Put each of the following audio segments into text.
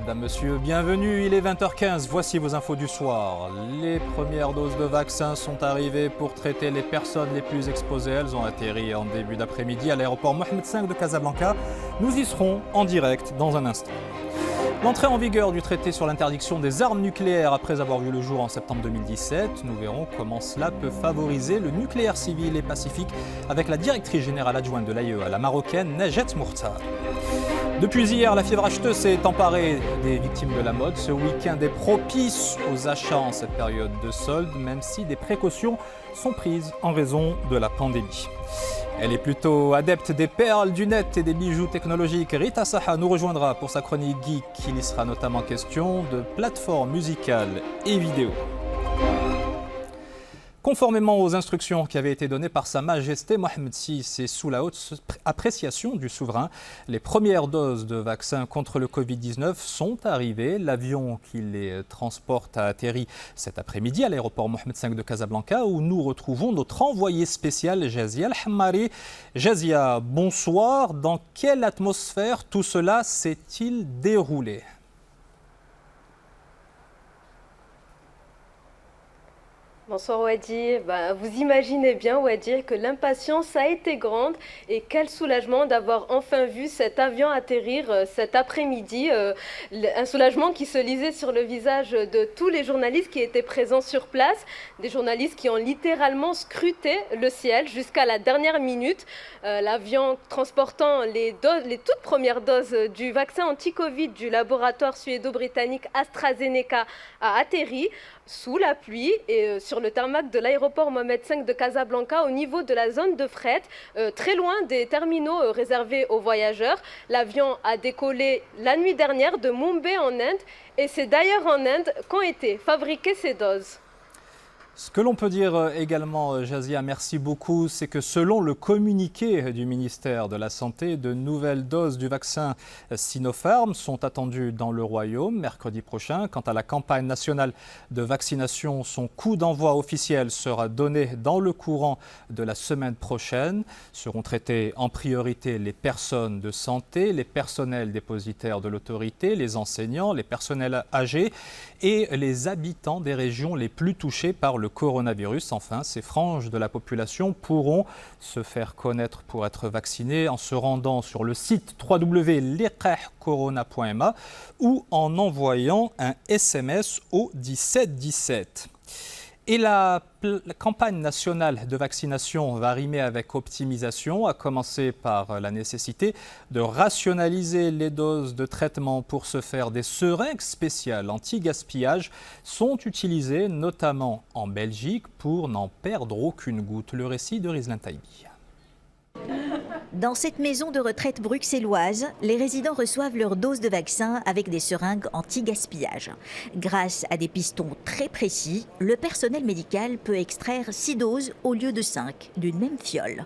Mesdames, Messieurs, bienvenue, il est 20h15, voici vos infos du soir. Les premières doses de vaccins sont arrivées pour traiter les personnes les plus exposées. Elles ont atterri en début d'après-midi à l'aéroport Mohamed V de Casablanca. Nous y serons en direct dans un instant. L'entrée en vigueur du traité sur l'interdiction des armes nucléaires après avoir vu le jour en septembre 2017. Nous verrons comment cela peut favoriser le nucléaire civil et pacifique avec la directrice générale adjointe de l'AIEA, la marocaine Najet Mourtar. Depuis hier, la fièvre acheteuse s'est emparée des victimes de la mode. Ce week-end est propice aux achats en cette période de solde, même si des précautions sont prises en raison de la pandémie. Elle est plutôt adepte des perles, du net et des bijoux technologiques. Rita Saha nous rejoindra pour sa chronique geek. Il y sera notamment question de plateformes musicales et vidéo. Conformément aux instructions qui avaient été données par Sa Majesté Mohamed VI et sous la haute appréciation du souverain, les premières doses de vaccins contre le Covid-19 sont arrivées. L'avion qui les transporte a atterri cet après-midi à l'aéroport Mohamed V de Casablanca où nous retrouvons notre envoyé spécial Jazia Al-Hammari. Jazia, bonsoir. Dans quelle atmosphère tout cela s'est-il déroulé ? Bonsoir Wadi, vous imaginez bien Wadi que l'impatience a été grande et quel soulagement d'avoir enfin vu cet avion atterrir cet après-midi. Un soulagement qui se lisait sur le visage de tous les journalistes qui étaient présents sur place, des journalistes qui ont littéralement scruté le ciel jusqu'à la dernière minute. L'avion transportant les toutes premières doses du vaccin anti-Covid du laboratoire suédo-britannique AstraZeneca a atterri sous la pluie et sur le tarmac de l'aéroport Mohamed V de Casablanca au niveau de la zone de fret, très loin des terminaux réservés aux voyageurs. L'avion a décollé la nuit dernière de Mumbai en Inde et c'est d'ailleurs en Inde qu'ont été fabriquées ces doses. Ce que l'on peut dire également, Jazia, merci beaucoup, c'est que selon le communiqué du ministère de la Santé, de nouvelles doses du vaccin Sinopharm sont attendues dans le Royaume mercredi prochain. Quant à la campagne nationale de vaccination, son coup d'envoi officiel sera donné dans le courant de la semaine prochaine. Seront traités en priorité les personnes de santé, les personnels dépositaires de l'autorité, les enseignants, les personnels âgés et les habitants des régions les plus touchées par le coronavirus. Enfin, ces franges de la population pourront se faire connaître pour être vaccinées en se rendant sur le site www.liqahcorona.ma ou en envoyant un SMS au 1717. Et la campagne nationale de vaccination va rimer avec optimisation, à commencer par la nécessité de rationaliser les doses de traitement. Pour ce faire, des seringues spéciales anti-gaspillage sont utilisées, notamment en Belgique, pour n'en perdre aucune goutte. Le récit de Rizlan Taibi. Dans cette maison de retraite bruxelloise, les résidents reçoivent leur dose de vaccin avec des seringues anti-gaspillage. Grâce à des pistons très précis, le personnel médical peut extraire 6 doses au lieu de 5 d'une même fiole.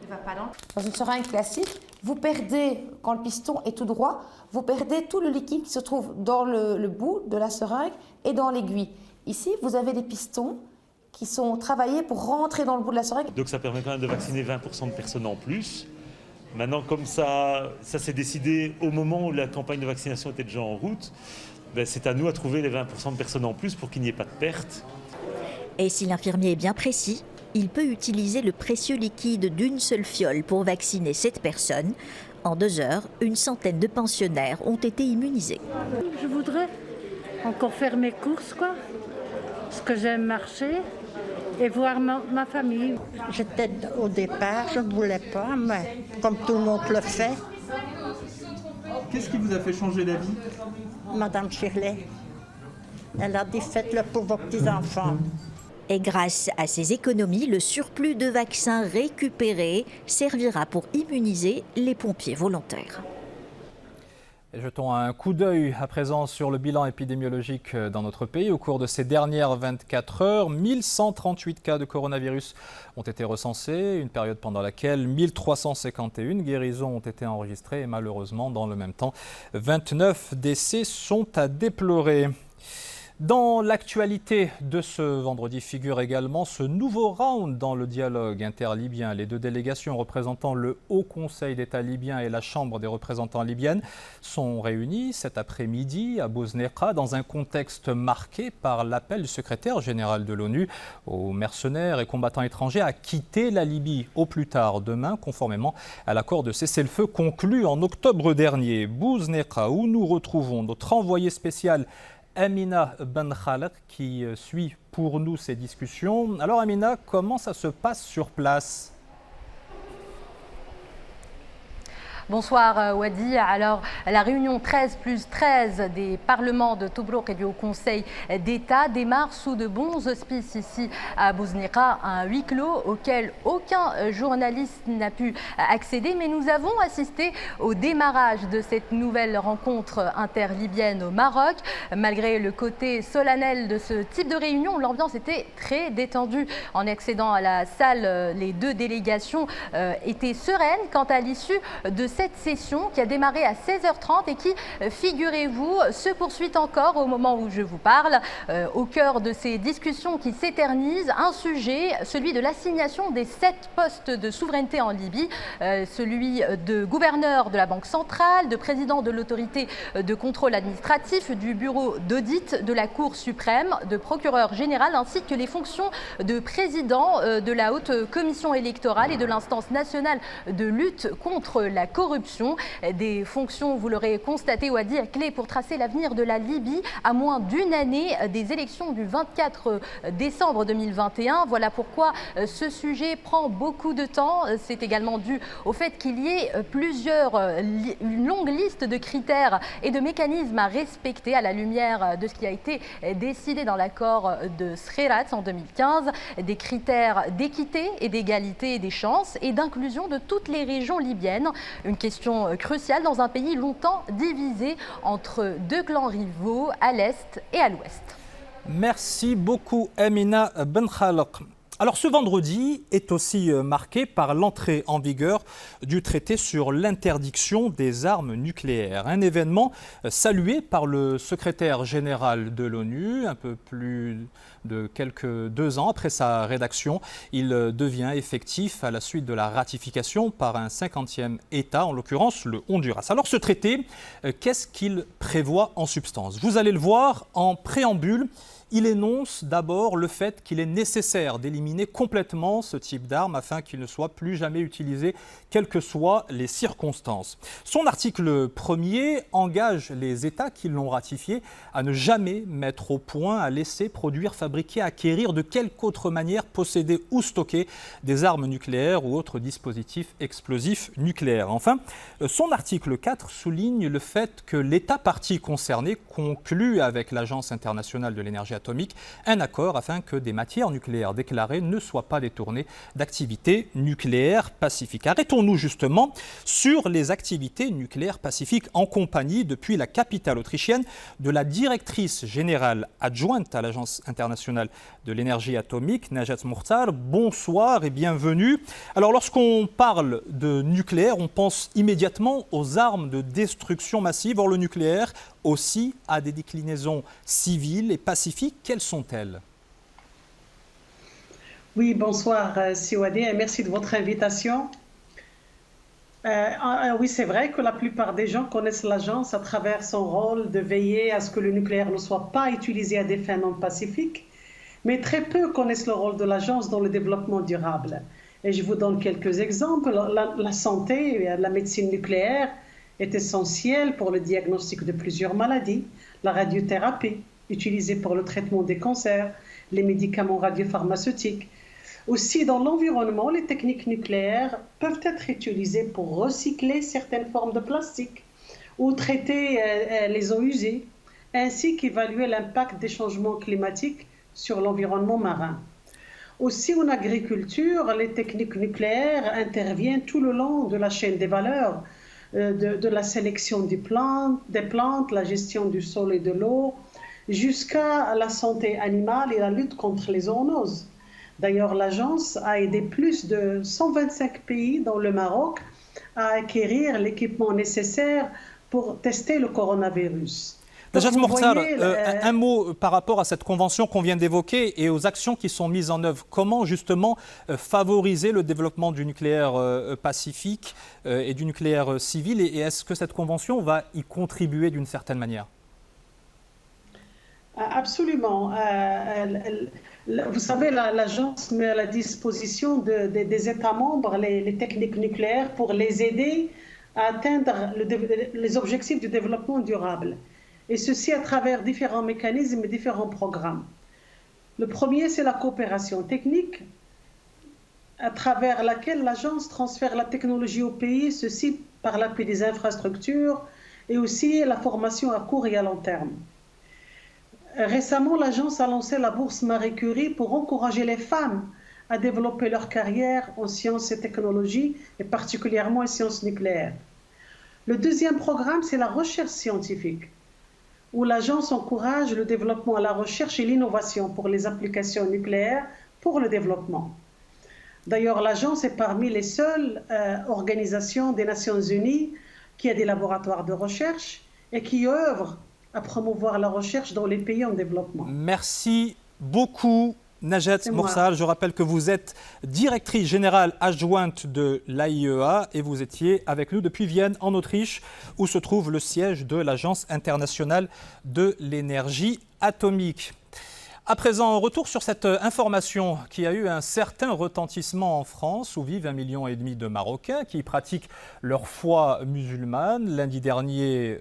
Dans une seringue classique, vous perdez, quand le piston est tout droit, vous perdez tout le liquide qui se trouve dans le bout de la seringue et dans l'aiguille. Ici, vous avez des pistons qui sont travaillés pour rentrer dans le bout de la seringue. Donc ça permet quand même de vacciner 20% de personnes en plus. Maintenant, comme ça s'est décidé au moment où la campagne de vaccination était déjà en route, c'est à nous à trouver les 20% de personnes en plus pour qu'il n'y ait pas de perte. Et si l'infirmier est bien précis, il peut utiliser le précieux liquide d'une seule fiole pour vacciner 7 personnes. En 2 heures, une centaine de pensionnaires ont été immunisés. Je voudrais encore faire mes courses, parce que j'aime marcher. Et voir ma famille. J'étais au départ, je ne voulais pas, mais comme tout le monde le fait. Qu'est-ce qui vous a fait changer d'avis ? Madame Shirley, elle a dit faites-le pour vos petits-enfants. Et grâce à ces économies, le surplus de vaccins récupérés servira pour immuniser les pompiers volontaires. Et jetons un coup d'œil à présent sur le bilan épidémiologique dans notre pays. Au cours de ces dernières 24 heures, 1138 cas de coronavirus ont été recensés, une période pendant laquelle 1351 guérisons ont été enregistrées et malheureusement, dans le même temps, 29 décès sont à déplorer. Dans l'actualité de ce vendredi figure également ce nouveau round dans le dialogue interlibyen. Les deux délégations représentant le Haut Conseil d'État libyen et la Chambre des représentants libyenne sont réunies cet après-midi à Bouzneqa dans un contexte marqué par l'appel du secrétaire général de l'ONU aux mercenaires et combattants étrangers à quitter la Libye au plus tard demain, conformément à l'accord de cessez-le-feu conclu en octobre dernier. Bouzneqa, où nous retrouvons notre envoyé spécial Amina Ben Khalek qui suit pour nous ces discussions. Alors Amina, comment ça se passe sur place ? Bonsoir Wadi. Alors, la réunion 13+13 des parlements de Tobrouk et du Haut Conseil d'État démarre sous de bons auspices ici à Bouzneqa, un huis clos auquel aucun journaliste n'a pu accéder. Mais nous avons assisté au démarrage de cette nouvelle rencontre interlibyenne au Maroc. Malgré le côté solennel de ce type de réunion, l'ambiance était très détendue. En accédant à la salle, les deux délégations étaient sereines quant à l'issue de cette session qui a démarré à 16h30 et qui, figurez-vous, se poursuit encore au moment où je vous parle. Au cœur de ces discussions qui s'éternisent, un sujet, celui de l'assignation des 7 postes de souveraineté en Libye, celui de gouverneur de la Banque centrale, de président de l'autorité de contrôle administratif, du bureau d'audit de la Cour suprême, de procureur général, ainsi que les fonctions de président de la haute commission électorale et de l'instance nationale de lutte contre la corruption. Des fonctions, vous l'aurez constaté, Wadi, clés pour tracer l'avenir de la Libye à moins d'une année des élections du 24 décembre 2021. Voilà pourquoi ce sujet prend beaucoup de temps. C'est également dû au fait qu'il y ait une longue liste de critères et de mécanismes à respecter à la lumière de ce qui a été décidé dans l'accord de Srerat en 2015, des critères d'équité et d'égalité des chances et d'inclusion de toutes les régions libyennes. Une question cruciale dans un pays longtemps divisé entre deux clans rivaux à l'est et à l'ouest. Merci beaucoup Amina Ben Khalek. Alors ce vendredi est aussi marqué par l'entrée en vigueur du traité sur l'interdiction des armes nucléaires. Un événement salué par le secrétaire général de l'ONU, un peu plus de quelques 2 ans après sa rédaction. Il devient effectif à la suite de la ratification par un 50e État, en l'occurrence le Honduras. Alors ce traité, qu'est-ce qu'il prévoit en substance ? Vous allez le voir en préambule. Il énonce d'abord le fait qu'il est nécessaire d'éliminer complètement ce type d'arme afin qu'il ne soit plus jamais utilisé, quelles que soient les circonstances. Son article 1er engage les États qui l'ont ratifié à ne jamais mettre au point, à laisser produire, fabriquer, acquérir, de quelque autre manière posséder ou stocker des armes nucléaires ou autres dispositifs explosifs nucléaires. Enfin, son article 4 souligne le fait que l'État partie concerné conclut avec l'Agence internationale de l'énergie atomique un accord afin que des matières nucléaires déclarées ne soient pas détournées d'activités nucléaires pacifiques. Arrêtons-nous justement sur les activités nucléaires pacifiques en compagnie, depuis la capitale autrichienne, de la directrice générale adjointe à l'Agence internationale de l'énergie atomique, Najat Mukhtar. Bonsoir et bienvenue. Alors lorsqu'on parle de nucléaire, on pense immédiatement aux armes de destruction massive. Or le nucléaire aussi a des déclinaisons civiles et pacifiques. Quelles sont-elles ? Oui, bonsoir Siwadi et merci de votre invitation. Oui, c'est vrai que la plupart des gens connaissent l'agence à travers son rôle de veiller à ce que le nucléaire ne soit pas utilisé à des fins non pacifiques, mais très peu connaissent le rôle de l'agence dans le développement durable. Et je vous donne quelques exemples. La santé et la médecine nucléaire est essentielle pour le diagnostic de plusieurs maladies, la radiothérapie, utilisée pour le traitement des cancers, les médicaments radiopharmaceutiques. Aussi, dans l'environnement, les techniques nucléaires peuvent être utilisées pour recycler certaines formes de plastique ou traiter les eaux usées, ainsi qu'évaluer l'impact des changements climatiques sur l'environnement marin. Aussi, en agriculture, les techniques nucléaires interviennent tout le long de la chaîne des valeurs, de la sélection des plantes, la gestion du sol et de l'eau, jusqu'à la santé animale et la lutte contre les zoonoses. D'ailleurs, l'agence a aidé plus de 125 pays, dont le Maroc, à acquérir l'équipement nécessaire pour tester le coronavirus. Najat vous Mortar, voyez, un mot par rapport à cette convention qu'on vient d'évoquer et aux actions qui sont mises en œuvre. Comment justement favoriser le développement du nucléaire pacifique et du nucléaire civil, et est-ce que cette convention va y contribuer d'une certaine manière? Absolument. Vous savez, l'agence met à la disposition des États membres les techniques nucléaires pour les aider à atteindre les objectifs du développement durable. Et ceci à travers différents mécanismes et différents programmes. Le premier, c'est la coopération technique, à travers laquelle l'agence transfère la technologie au pays, ceci par l'appui des infrastructures et aussi la formation à court et à long terme. Récemment, l'agence a lancé la bourse Marie Curie pour encourager les femmes à développer leur carrière en sciences et technologies, et particulièrement en sciences nucléaires. Le deuxième programme, c'est la recherche scientifique, où l'agence encourage le développement à la recherche et l'innovation pour les applications nucléaires pour le développement. D'ailleurs, l'agence est parmi les seules organisations des Nations Unies qui a des laboratoires de recherche et qui œuvrent à promouvoir la recherche dans les pays en développement. Merci beaucoup, Najat Mortar. Je rappelle que vous êtes directrice générale adjointe de l'AIEA et vous étiez avec nous depuis Vienne, en Autriche, où se trouve le siège de l'Agence internationale de l'énergie atomique. À présent, retour sur cette information qui a eu un certain retentissement en France, où vivent 1,5 million de Marocains qui pratiquent leur foi musulmane. Lundi dernier,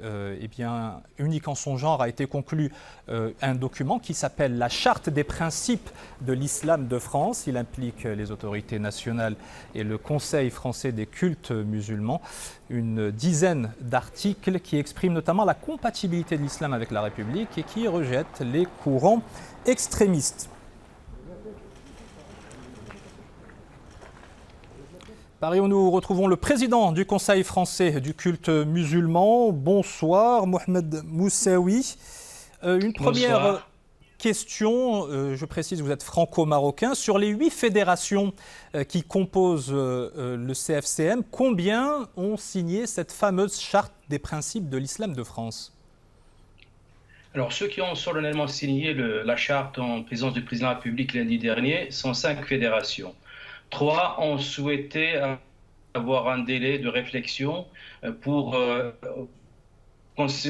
unique en son genre, a été conclu un document qui s'appelle la Charte des principes de l'islam de France. Il implique les autorités nationales et le Conseil français des cultes musulmans. Une dizaine d'articles qui expriment notamment la compatibilité de l'islam avec la République et qui rejettent les courants extrémistes. Paris, où nous retrouvons le président du Conseil français du culte musulman. Bonsoir, Mohamed Moussaoui. Une première question, je précise, vous êtes franco-marocain. Sur les 8 fédérations qui composent le CFCM, combien ont signé cette fameuse charte des principes de l'islam de France ? Alors, ceux qui ont solennellement signé la charte en présence du président de la République lundi dernier sont 5 fédérations. 3 ont souhaité avoir un délai de réflexion pour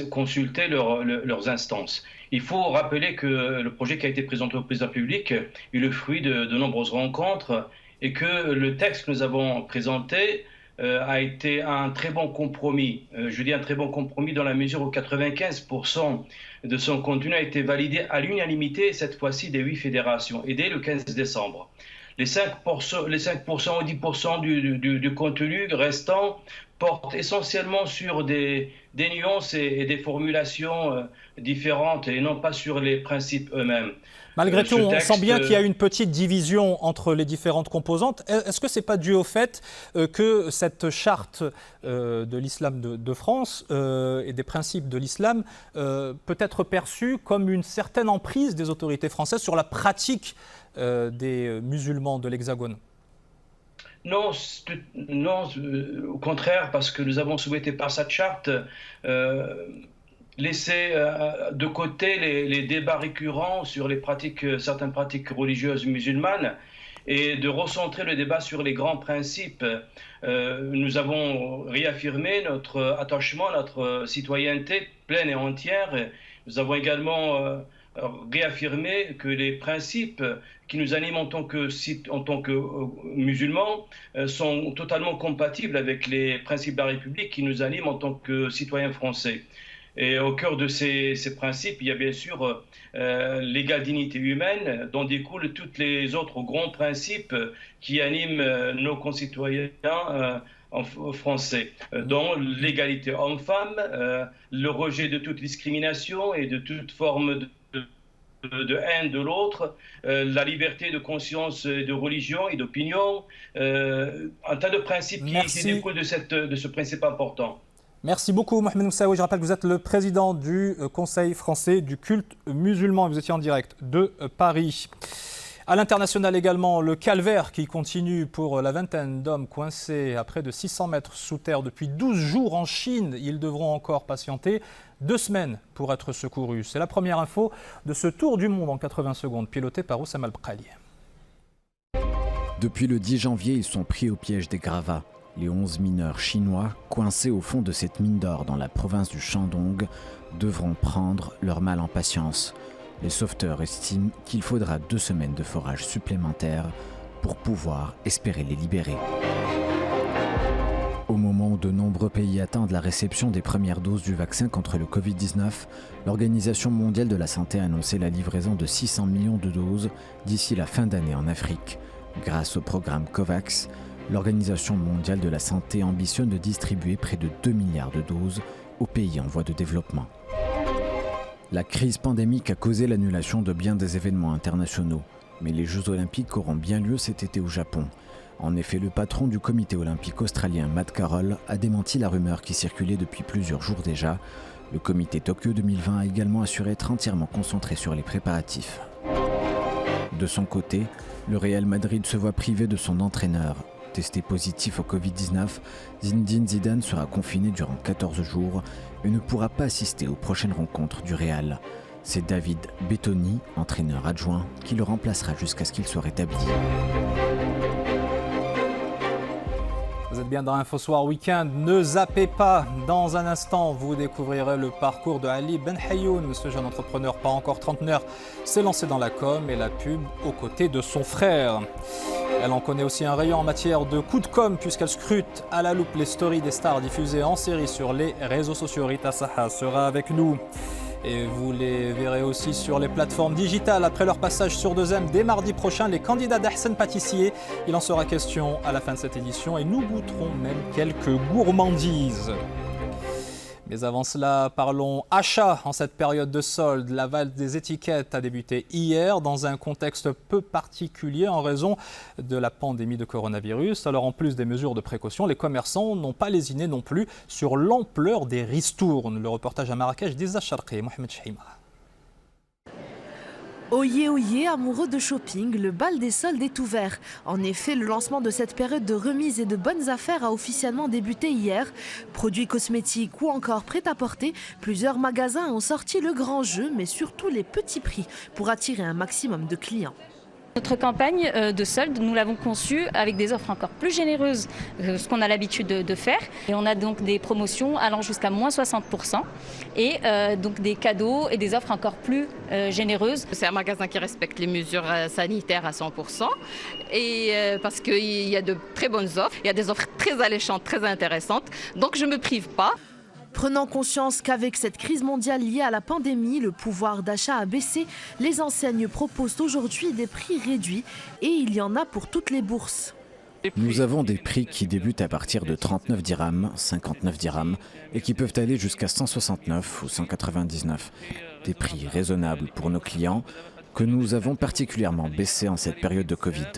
consulter leurs instances. Il faut rappeler que le projet qui a été présenté au président de la République est le fruit de nombreuses rencontres et que le texte que nous avons présenté a été un très bon compromis. Je dis un très bon compromis dans la mesure où 95% de son contenu a été validé à l'unanimité, cette fois-ci des 8 fédérations, et dès le 15 décembre. Les 5% ou 10% du contenu restant portent essentiellement sur des nuances et des formulations différentes et non pas sur les principes eux-mêmes. Malgré tout, on sent bien qu'il y a une petite division entre les différentes composantes. Est-ce que ce n'est pas dû au fait que cette charte de l'islam de France et des principes de l'islam peut être perçue comme une certaine emprise des autorités françaises sur la pratique des musulmans de l'Hexagone ? Non, au contraire, parce que nous avons souhaité par cette charte laisser de côté les débats récurrents sur certaines pratiques religieuses musulmanes et de recentrer le débat sur les grands principes. Nous avons réaffirmé notre attachement, notre citoyenneté pleine et entière. Nous avons également réaffirmer que les principes qui nous animent en tant que musulmans sont totalement compatibles avec les principes de la République qui nous animent en tant que citoyens français. Et au cœur de ces principes, il y a bien sûr l'égale dignité humaine, dont découlent tous les autres grands principes qui animent nos concitoyens français, dont l'égalité homme-femme, le rejet de toute discrimination et de toute forme de haine de l'autre, la liberté de conscience, de religion et d'opinion, un tas de principes qui découlent de ce principe important. Merci beaucoup Mohamed Moussaoui. Je rappelle que vous êtes le président du Conseil français du culte musulman et vous étiez en direct de Paris. À l'international également, le calvaire qui continue pour la vingtaine d'hommes coincés à près de 600 mètres sous terre depuis 12 jours en Chine. Ils devront encore patienter 2 semaines pour être secourus. C'est la première info de ce tour du monde en 80 secondes, piloté par Oussama Al-Bkhali. Depuis le 10 janvier, ils sont pris au piège des gravats. Les 11 mineurs chinois, coincés au fond de cette mine d'or dans la province du Shandong, devront prendre leur mal en patience. Les sauveteurs estiment qu'il faudra 2 semaines de forage supplémentaires pour pouvoir espérer les libérer. Au moment où de nombreux pays attendent la réception des premières doses du vaccin contre le Covid-19, l'Organisation mondiale de la santé a annoncé la livraison de 600 millions de doses d'ici la fin d'année en Afrique. Grâce au programme COVAX, l'Organisation mondiale de la santé ambitionne de distribuer près de 2 milliards de doses aux pays en voie de développement. La crise pandémique a causé l'annulation de bien des événements internationaux, mais les Jeux olympiques auront bien lieu cet été au Japon. En effet, le patron du comité olympique australien, Matt Carroll, a démenti la rumeur qui circulait depuis plusieurs jours déjà. Le comité Tokyo 2020 a également assuré être entièrement concentré sur les préparatifs. De son côté, le Real Madrid se voit privé de son entraîneur. Testé positif au Covid-19, Zinedine Zidane sera confiné durant 14 jours et ne pourra pas assister aux prochaines rencontres du Real. C'est David Bettoni, entraîneur adjoint, qui le remplacera jusqu'à ce qu'il soit rétabli. Vous êtes bien dans InfoSoir Week-end, ne zappez pas. Dans un instant, vous découvrirez le parcours de Ali Benhayoun. Ce jeune entrepreneur, pas encore trentenaire, s'est lancé dans la com et la pub aux côtés de son frère. Elle en connaît aussi un rayon en matière de coups de com puisqu'elle scrute à la loupe les stories des stars diffusées en série sur les réseaux sociaux. Rita Saha sera avec nous. Et vous les verrez aussi sur les plateformes digitales après leur passage sur 2M dès mardi prochain. Les candidats d'Ahsen Pâtissier, il en sera question à la fin de cette édition et nous goûterons même quelques gourmandises. Mais avant cela, parlons achat en cette période de solde. La valse des étiquettes a débuté hier dans un contexte peu particulier en raison de la pandémie de coronavirus. Alors en plus des mesures de précaution, les commerçants n'ont pas lésiné non plus sur l'ampleur des ristournes. Le reportage à Marrakech d'Isa Charqi et Mohamed Chahima. Oyez, oyez, amoureux de shopping, le bal des soldes est ouvert. En effet, le lancement de cette période de remise et de bonnes affaires a officiellement débuté hier. Produits cosmétiques ou encore prêt-à-porter, plusieurs magasins ont sorti le grand jeu, mais surtout les petits prix pour attirer un maximum de clients. Notre campagne de solde, nous l'avons conçue avec des offres encore plus généreuses que ce qu'on a l'habitude de faire. Et on a donc des promotions allant jusqu'à moins 60% et donc des cadeaux et des offres encore plus généreuses. C'est un magasin qui respecte les mesures sanitaires à 100% et parce qu'il y a de très bonnes offres, il y a des offres très alléchantes, très intéressantes, donc je ne me prive pas. Prenant conscience qu'avec cette crise mondiale liée à la pandémie, le pouvoir d'achat a baissé, les enseignes proposent aujourd'hui des prix réduits et il y en a pour toutes les bourses. Nous avons des prix qui débutent à partir de 39 dirhams, 59 dirhams et qui peuvent aller jusqu'à 169 ou 199. Des prix raisonnables pour nos clients que nous avons particulièrement baissés en cette période de Covid.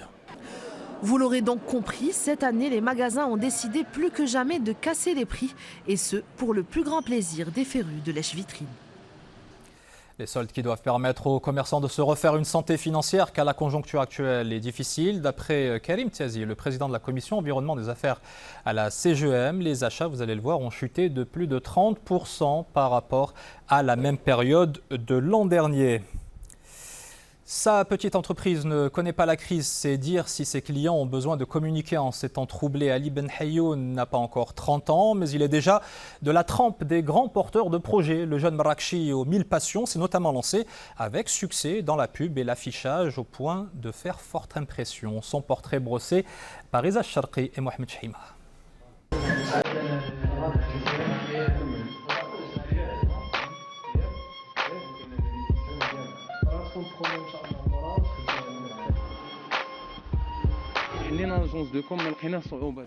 Vous l'aurez donc compris, cette année, les magasins ont décidé plus que jamais de casser les prix, et ce, pour le plus grand plaisir des férus de lèche-vitrine. Les soldes qui doivent permettre aux commerçants de se refaire une santé financière car la conjoncture actuelle est difficile. D'après Karim Tiazi, le président de la commission environnement des affaires à la CGEM, les achats, vous allez le voir, ont chuté de plus de 30% par rapport à la même période de l'an dernier. Sa petite entreprise ne connaît pas la crise, c'est dire si ses clients ont besoin de communiquer en ces temps troublés. Ali Benhayoun n'a pas encore 30 ans, mais il est déjà de la trempe des grands porteurs de projets. Le jeune Marrakchi aux 1000 passions s'est notamment lancé avec succès dans la pub et l'affichage au point de faire forte impression. Son portrait brossé par Isa Charqi et Mohamed Chahima.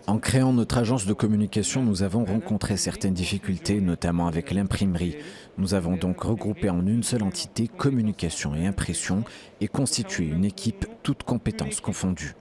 En créant notre agence de communication, nous avons rencontré certaines difficultés, notamment avec l'imprimerie. Nous avons donc regroupé en une seule entité communication et impression et constitué une équipe toutes compétences confondues.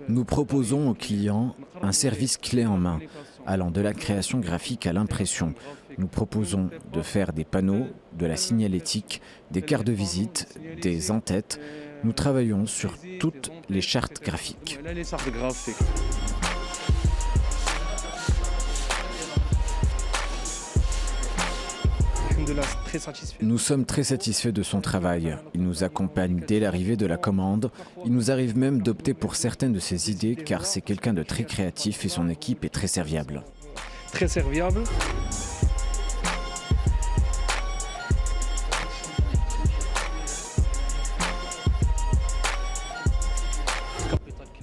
Nous proposons aux clients un service clé en main, allant de la création graphique à l'impression. Nous proposons de faire des panneaux, de la signalétique, des cartes de visite, des en-têtes. Nous travaillons sur toutes les chartes graphiques. Nous sommes très satisfaits de son travail. Il nous accompagne dès l'arrivée de la commande. Il nous arrive même d'opter pour certaines de ses idées car c'est quelqu'un de très créatif et son équipe est très serviable. Très serviable.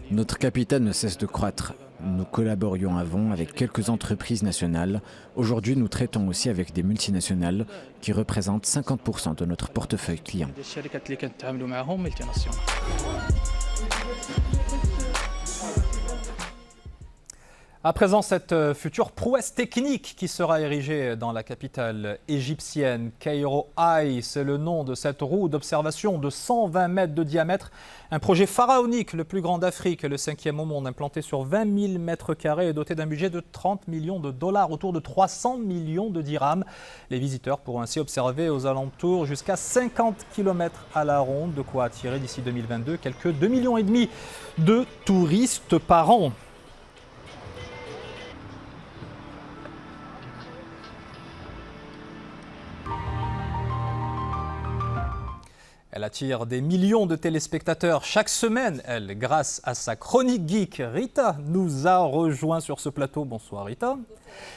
Notre capital ne cesse de croître. Nous collaborions avant avec quelques entreprises nationales. Aujourd'hui, nous traitons aussi avec des multinationales qui représentent 50% de notre portefeuille client. À présent, cette future prouesse technique qui sera érigée dans la capitale égyptienne, Cairo Eye, c'est le nom de cette roue d'observation de 120 mètres de diamètre. Un projet pharaonique, le plus grand d'Afrique et le 5e au monde, implanté sur 20 000 mètres carrés et doté d'un budget de 30 millions de dollars, autour de 300 millions de dirhams. Les visiteurs pourront ainsi observer aux alentours jusqu'à 50 km à la ronde, de quoi attirer d'ici 2022 quelques 2,5 millions de touristes par an. Elle attire des millions de téléspectateurs chaque semaine, elle, grâce à sa chronique geek. Rita nous a rejoint sur ce plateau. Bonsoir Rita.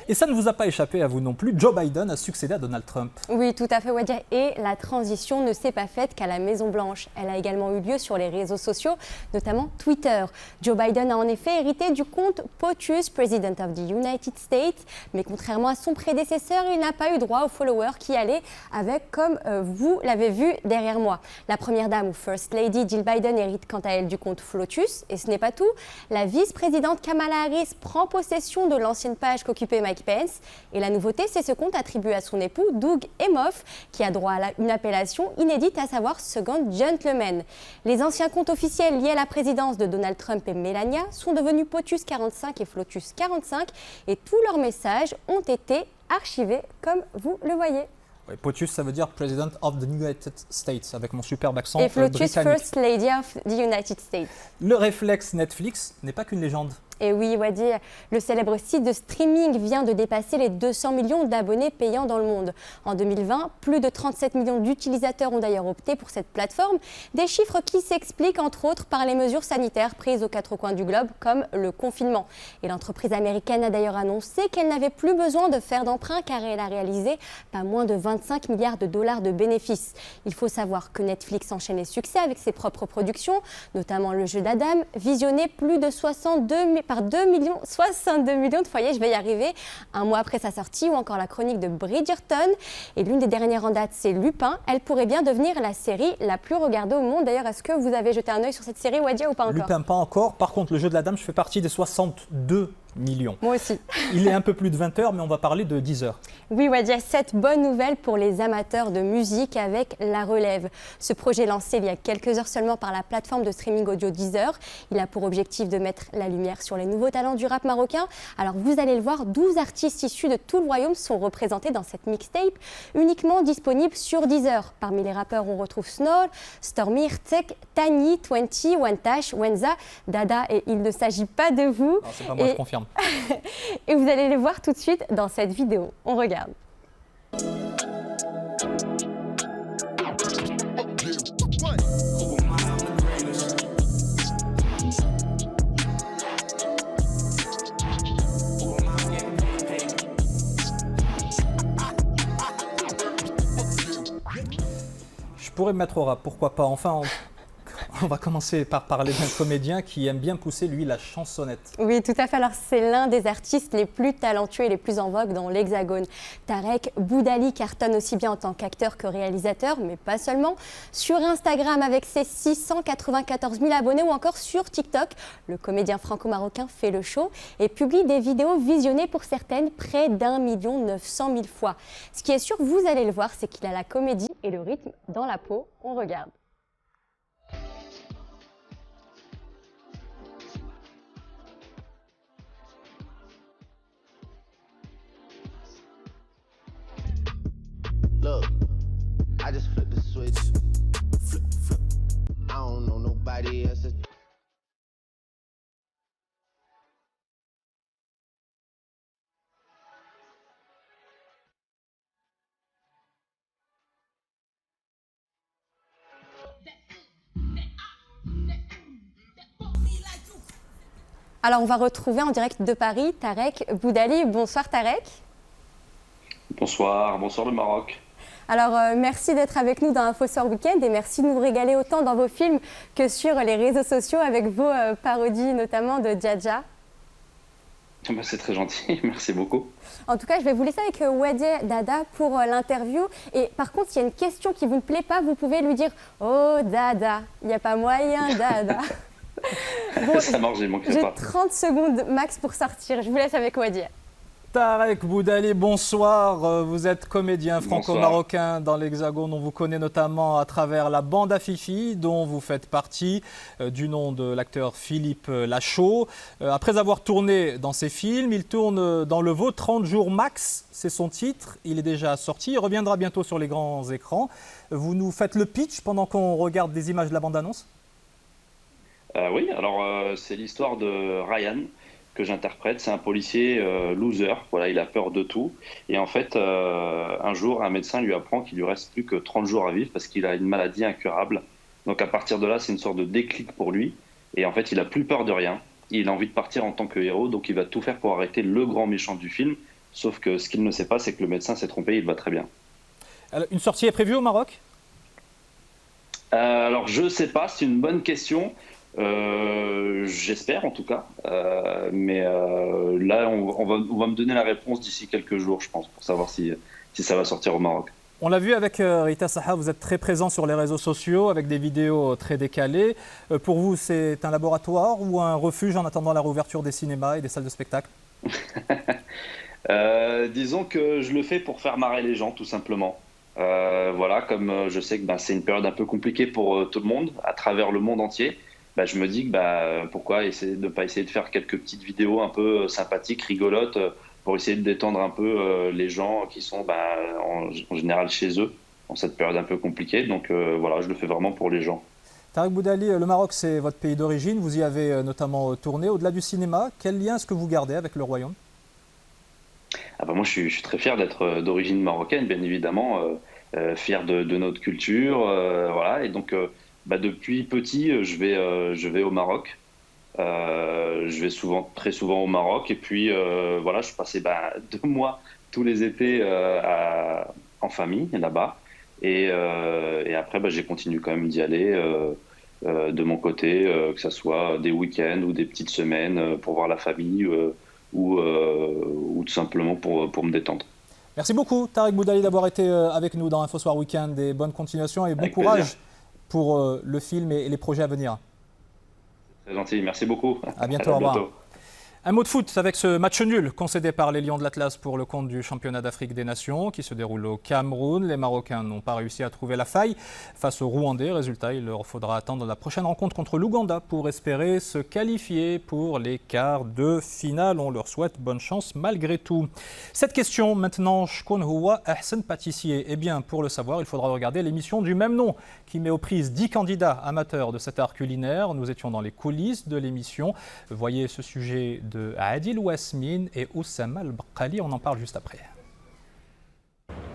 Et ça ne vous a pas échappé à vous non plus, Joe Biden a succédé à Donald Trump. Oui, tout à fait, Wadia. Et la transition ne s'est pas faite qu'à la Maison-Blanche. Elle a également eu lieu sur les réseaux sociaux, notamment Twitter. Joe Biden a en effet hérité du compte POTUS, President of the United States. Mais contrairement à son prédécesseur, il n'a pas eu droit aux followers qui allaient avec, comme vous l'avez vu derrière moi. La première dame ou First Lady Jill Biden hérite quant à elle du compte Flotus. Et ce n'est pas tout. La vice-présidente Kamala Harris prend possession de l'ancienne page qu'occupait Mike Pence. Et la nouveauté, c'est ce compte attribué à son époux, Doug Emhoff, qui a droit à une appellation inédite, à savoir Second Gentleman. Les anciens comptes officiels liés à la présidence de Donald Trump et Melania sont devenus POTUS 45 et Flotus 45 et tous leurs messages ont été archivés, comme vous le voyez. Oui, POTUS, ça veut dire President of the United States, avec mon superbe accent et Flotus, britannique. First Lady of the United States. Le réflexe Netflix n'est pas qu'une légende. Et oui, Wadi, le célèbre site de streaming vient de dépasser les 200 millions d'abonnés payants dans le monde. En 2020, plus de 37 millions d'utilisateurs ont d'ailleurs opté pour cette plateforme. Des chiffres qui s'expliquent entre autres par les mesures sanitaires prises aux quatre coins du globe, comme le confinement. Et l'entreprise américaine a d'ailleurs annoncé qu'elle n'avait plus besoin de faire d'emprunt car elle a réalisé pas moins de 25 milliards de dollars de bénéfices. Il faut savoir que Netflix enchaîne les succès avec ses propres productions, notamment le jeu d'Adam, visionné plus de 62 millions de foyers, je vais y arriver, un mois après sa sortie, ou encore la chronique de Bridgerton. Et l'une des dernières en date, c'est Lupin. Elle pourrait bien devenir la série la plus regardée au monde. D'ailleurs, est-ce que vous avez jeté un œil sur cette série, Wadia, ou pas encore? Lupin, pas encore. Par contre, le jeu de la dame, je fais partie des 62 millions. Moi aussi. Il est un peu plus de 20 heures, mais on va parler de 10 heures. Oui, Wadia, cette bonne nouvelle pour les amateurs de musique avec La Relève. Ce projet lancé il y a quelques heures seulement par la plateforme de streaming audio Deezer. Il a pour objectif de mettre la lumière sur les nouveaux talents du rap marocain. Alors vous allez le voir, 12 artistes issus de tout le royaume sont représentés dans cette mixtape, uniquement disponible sur Deezer. Parmi les rappeurs, on retrouve Snor, Stormy, Rtek, Tani, 20, Wantash, Wenza, Dada et Il ne s'agit pas de vous. Non, c'est pas moi, je confirme. Et vous allez les voir tout de suite dans cette vidéo. On regarde. Je pourrais me mettre au rap, pourquoi pas. Enfin, on va commencer par parler d'un comédien qui aime bien pousser, lui, la chansonnette. Oui, tout à fait. Alors, c'est l'un des artistes les plus talentueux et les plus en vogue dans l'Hexagone. Tarek Boudali cartonne aussi bien en tant qu'acteur que réalisateur, mais pas seulement. Sur Instagram, avec ses 694 000 abonnés, ou encore sur TikTok, le comédien franco-marocain fait le show et publie des vidéos visionnées pour certaines près d'1 900 000 fois. Ce qui est sûr, vous allez le voir, c'est qu'il a la comédie et le rythme dans la peau. On regarde. Alors, on va retrouver en direct de Paris Tarek Boudali. Bonsoir Tarek. Bonsoir le Maroc. Alors, merci d'être avec nous dans InfoSoir Week-end et merci de nous régaler autant dans vos films que sur les réseaux sociaux avec vos parodies, notamment de Djadja. C'est très gentil, merci beaucoup. En tout cas, je vais vous laisser avec Wadih Dada pour l'interview. Et par contre, s'il y a une question qui vous ne plaît pas, vous pouvez lui dire « Oh Dada, il n'y a pas moyen Dada ». Bon, ça marche, j'ai manqué pas. J'ai 30 secondes max pour sortir. Je vous laisse avec Wadih. Tarek Boudali, bonsoir. Vous êtes comédien franco-marocain dans l'Hexagone. On vous connaît notamment à travers la bande à Fifi, dont vous faites partie, du nom de l'acteur Philippe Lachaud. Après avoir tourné dans ces films, il tourne dans le vôtre 30 jours max, c'est son titre. Il est déjà sorti, il reviendra bientôt sur les grands écrans. Vous nous faites le pitch pendant qu'on regarde des images de la bande-annonce ? Oui, alors c'est l'histoire de Ryan, que j'interprète. C'est un policier loser, voilà, il a peur de tout. Et en fait, un jour, un médecin lui apprend qu'il lui reste plus que 30 jours à vivre parce qu'il a une maladie incurable. Donc à partir de là, c'est une sorte de déclic pour lui. Et en fait, il a plus peur de rien. Il a envie de partir en tant que héros, donc il va tout faire pour arrêter le grand méchant du film. Sauf que ce qu'il ne sait pas, c'est que le médecin s'est trompé, il va très bien. Alors, une sortie est prévue au Maroc ? Alors je sais pas, c'est une bonne question. J'espère en tout cas, mais là on va me donner la réponse d'ici quelques jours, je pense, pour savoir si ça va sortir au Maroc. On l'a vu avec Rita Saha, vous êtes très présent sur les réseaux sociaux avec des vidéos très décalées. Pour vous, c'est un laboratoire ou un refuge en attendant la réouverture des cinémas et des salles de spectacle ? Disons que je le fais pour faire marrer les gens, tout simplement. Voilà, comme je sais que c'est une période un peu compliquée pour tout le monde, à travers le monde entier. Je me dis que pourquoi ne pas essayer de faire quelques petites vidéos un peu sympathiques, rigolotes, pour essayer de détendre un peu les gens qui sont en général chez eux, en cette période un peu compliquée. Donc voilà, je le fais vraiment pour les gens. Tarek Boudali, le Maroc, c'est votre pays d'origine. Vous y avez notamment tourné. Au-delà du cinéma, quel lien est-ce que vous gardez avec le royaume ? Moi, je suis très fier d'être d'origine marocaine, bien évidemment, fier de notre culture. Voilà, et donc... depuis petit, je vais au Maroc. Je vais très souvent au Maroc. Et puis, voilà, je passais 2 mois tous les étés en famille là-bas. Et après, j'ai continué quand même d'y aller de mon côté, que ce soit des week-ends ou des petites semaines pour voir la famille ou tout simplement pour me détendre. Merci beaucoup, Tarek Boudali, d'avoir été avec nous dans InfoSoir Week-end. Et bonne continuation et bon courage pour le film et les projets à venir. C'est gentil, merci beaucoup. À bientôt, au revoir. Un mot de foot avec ce match nul concédé par les Lions de l'Atlas pour le compte du championnat d'Afrique des Nations qui se déroule au Cameroun. Les Marocains n'ont pas réussi à trouver la faille face aux Rwandais. Résultat, il leur faudra attendre la prochaine rencontre contre l'Ouganda pour espérer se qualifier pour les quarts de finale. On leur souhaite bonne chance malgré tout. Cette question maintenant, Shkon Houa Ahsen pâtissier. Eh bien, pour le savoir, il faudra regarder l'émission du même nom qui met aux prises 10 candidats amateurs de cet art culinaire. Nous étions dans les coulisses de l'émission. Voyez ce sujet de Adil Ouasmine et Oussama Al-Baqali, on en parle juste après.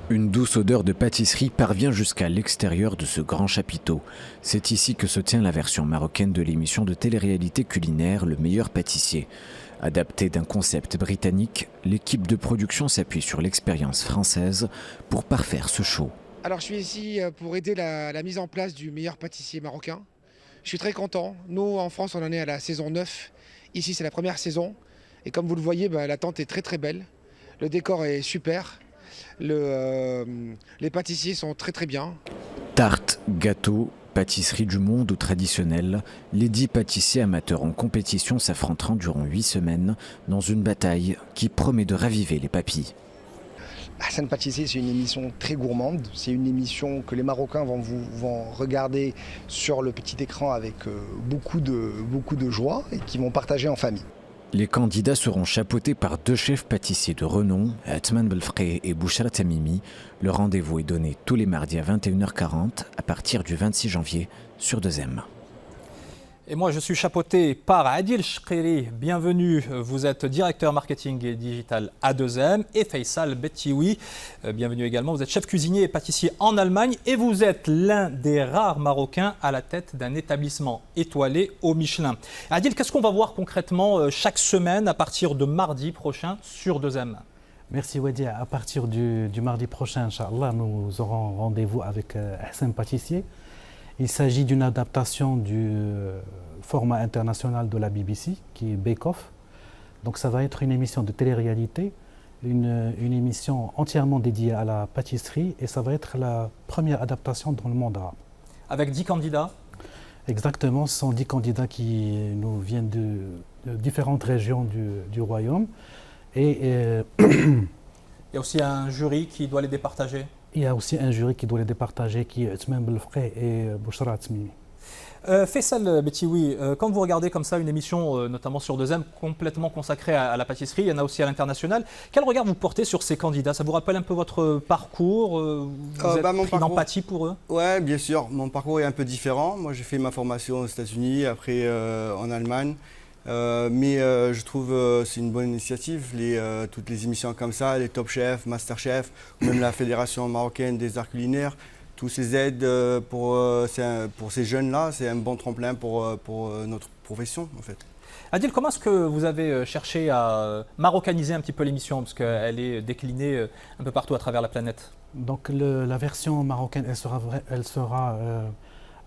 Une douce odeur de pâtisserie parvient jusqu'à l'extérieur de ce grand chapiteau. C'est ici que se tient la version marocaine de l'émission de télé-réalité culinaire Le Meilleur Pâtissier. Adaptée d'un concept britannique, l'équipe de production s'appuie sur l'expérience française pour parfaire ce show. Alors je suis ici pour aider la mise en place du Meilleur Pâtissier marocain. Je suis très content. Nous, en France, on en est à la saison 9. Ici, c'est la première saison. Et comme vous le voyez, la tente est très très belle. Le décor est super. Les pâtissiers sont très très bien. Tartes, gâteaux, pâtisserie du monde ou traditionnelle, les 10 pâtissiers amateurs en compétition s'affronteront durant 8 semaines dans une bataille qui promet de raviver les papilles. Ahsen Pâtissier, c'est une émission très gourmande. C'est une émission que les Marocains vont regarder sur le petit écran avec beaucoup de joie et qui vont partager en famille. Les candidats seront chapeautés par 2 chefs pâtissiers de renom, Atman Belfré et Bouchra Tamimi. Le rendez-vous est donné tous les mardis à 21h40 à partir du 26 janvier sur 2M. Et moi, je suis chapeauté par Adil Chkiri. Bienvenue, vous êtes directeur marketing et digital A2M. Et Faisal Betioui, bienvenue également. Vous êtes chef cuisinier et pâtissier en Allemagne. Et vous êtes l'un des rares Marocains à la tête d'un établissement étoilé au Michelin. Adil, qu'est-ce qu'on va voir concrètement chaque semaine à partir de mardi prochain sur 2M? Merci Wadi. À partir du mardi prochain, Inch'Allah, nous aurons rendez-vous avec Ahsen Pâtissier. Il s'agit d'une adaptation du format international de la BBC, qui est Bake Off. Donc ça va être une émission de télé-réalité, une émission entièrement dédiée à la pâtisserie, et ça va être la première adaptation dans le monde arabe. Avec 10 candidats? Exactement, ce sont 10 candidats qui nous viennent de différentes régions du royaume. Et il y a aussi un jury qui doit les départager. Il y a aussi un jury qui doit les départager, qui est Othman Belfré et Bouchra Tmimi. Faisal Betioui, quand vous regardez comme ça une émission, notamment sur 2M, complètement consacrée à la pâtisserie, il y en a aussi à l'international, quel regard vous portez sur ces candidats? Ça vous rappelle un peu votre parcours? Vous êtes pris d'empathie pour eux? Oui, bien sûr. Mon parcours est un peu différent. Moi, j'ai fait ma formation aux États-Unis, après en Allemagne. Mais je trouve que c'est une bonne initiative, toutes les émissions comme ça, les Top Chef, Master Chef, ou même la Fédération marocaine des arts culinaires, tous ces aides pour ces jeunes-là, c'est un bon tremplin pour notre profession en fait. Adil, comment est-ce que vous avez cherché à maroccaniser un petit peu l'émission, parce qu'elle est déclinée un peu partout à travers la planète? Donc la version marocaine, elle sera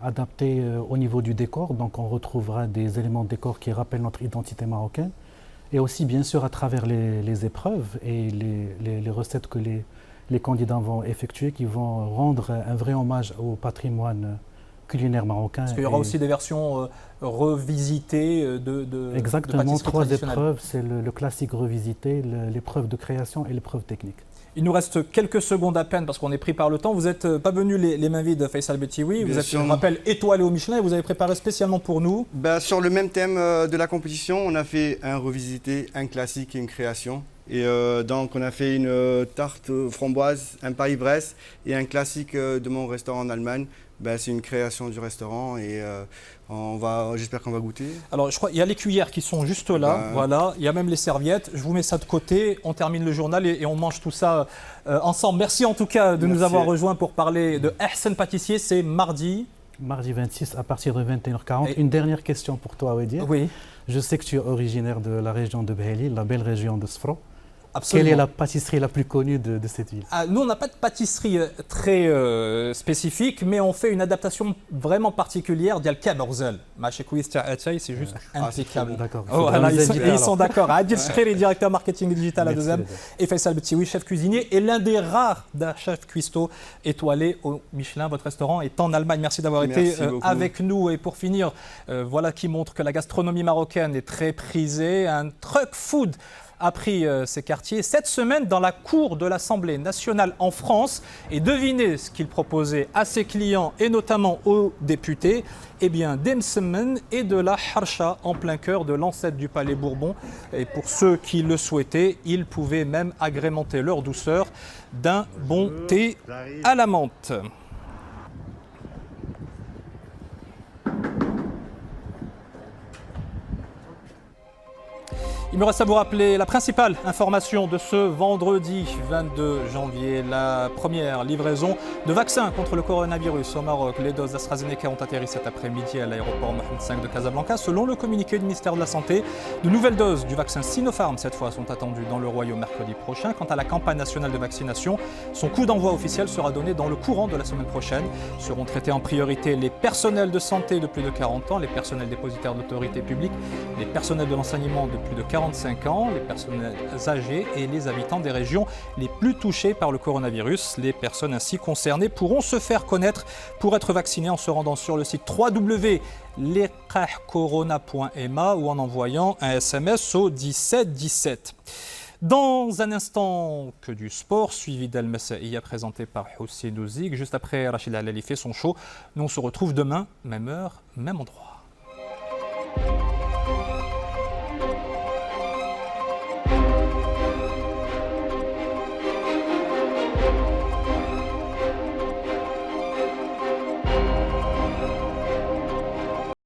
adapté au niveau du décor, donc on retrouvera des éléments de décor qui rappellent notre identité marocaine, et aussi bien sûr à travers les épreuves et les recettes que les candidats vont effectuer, qui vont rendre un vrai hommage au patrimoine culinaire marocain. Parce qu'il y aura aussi des versions revisitées de exactement, 3 épreuves, c'est le classique revisité, l'épreuve de création et l'épreuve technique. Il nous reste quelques secondes à peine parce qu'on est pris par le temps. Vous n'êtes pas venu les mains vides, Faisal Betioui. Vous êtes, je rappelle, étoilé au Michelin et vous avez préparé spécialement pour nous. Sur le même thème de la compétition, on a fait un revisité, un classique et une création. Et donc on a fait une tarte framboise, un Paris-Brest et un classique de mon restaurant en Allemagne. C'est une création du restaurant et j'espère qu'on va goûter. Alors je crois qu'il y a les cuillères qui sont juste là, voilà. Il y a même les serviettes. Je vous mets ça de côté, on termine le journal et on mange tout ça ensemble. Merci en tout cas de nous avoir rejoints pour parler de Ahsen Pâtissier. C'est mardi. Mardi 26 à partir de 21h40. Une dernière question pour toi, Wadi. Oui. Je sais que tu es originaire de la région de Bheli, la belle région de Sfro. Absolument. Quelle est la pâtisserie la plus connue de cette ville? Nous, on n'a pas de pâtisserie très spécifique, mais on fait une adaptation vraiment particulière d'Al Kaborzel. C'est juste impeccable. D'accord. Oh, ils sont d'accord. Adil Chkiri, directeur marketing et digital à 2M, et Faisal Betioui, chef cuisinier, et l'un des rares chefs cuistot étoilés au Michelin. Votre restaurant est en Allemagne. Merci d'avoir été avec nous. Et pour finir, voilà qui montre que la gastronomie marocaine est très prisée. Un truck food a pris ses quartiers cette semaine dans la cour de l'Assemblée nationale en France. Et devinez ce qu'il proposait à ses clients et notamment aux députés. Eh bien, des msemen et de la harsha en plein cœur de l'ancêtre du Palais Bourbon. Et pour ceux qui le souhaitaient, ils pouvaient même agrémenter leur douceur d'un bon thé à la menthe. Il me reste à vous rappeler la principale information de ce vendredi 22 janvier. La première livraison de vaccins contre le coronavirus au Maroc. Les doses d'AstraZeneca ont atterri cet après-midi à l'aéroport Mohamed V de Casablanca. Selon le communiqué du ministère de la Santé, de nouvelles doses du vaccin Sinopharm cette fois sont attendues dans le royaume mercredi prochain. Quant à la campagne nationale de vaccination, son coup d'envoi officiel sera donné dans le courant de la semaine prochaine. Seront traités en priorité les personnels de santé de plus de 40 ans, les personnels dépositaires d'autorité publique, les personnels de l'enseignement de plus de 45 ans, les personnels âgés et les habitants des régions les plus touchées par le coronavirus. Les personnes ainsi concernées pourront se faire connaître pour être vaccinées en se rendant sur le site www.leqahcorona.ma ou en envoyant un SMS au 1717. Dans un instant, que du sport, suivi d'Al Masaïa présenté par Hussein Ouzik. Juste après, Rachid Alali fait son show. Nous on se retrouve demain, même heure, même endroit.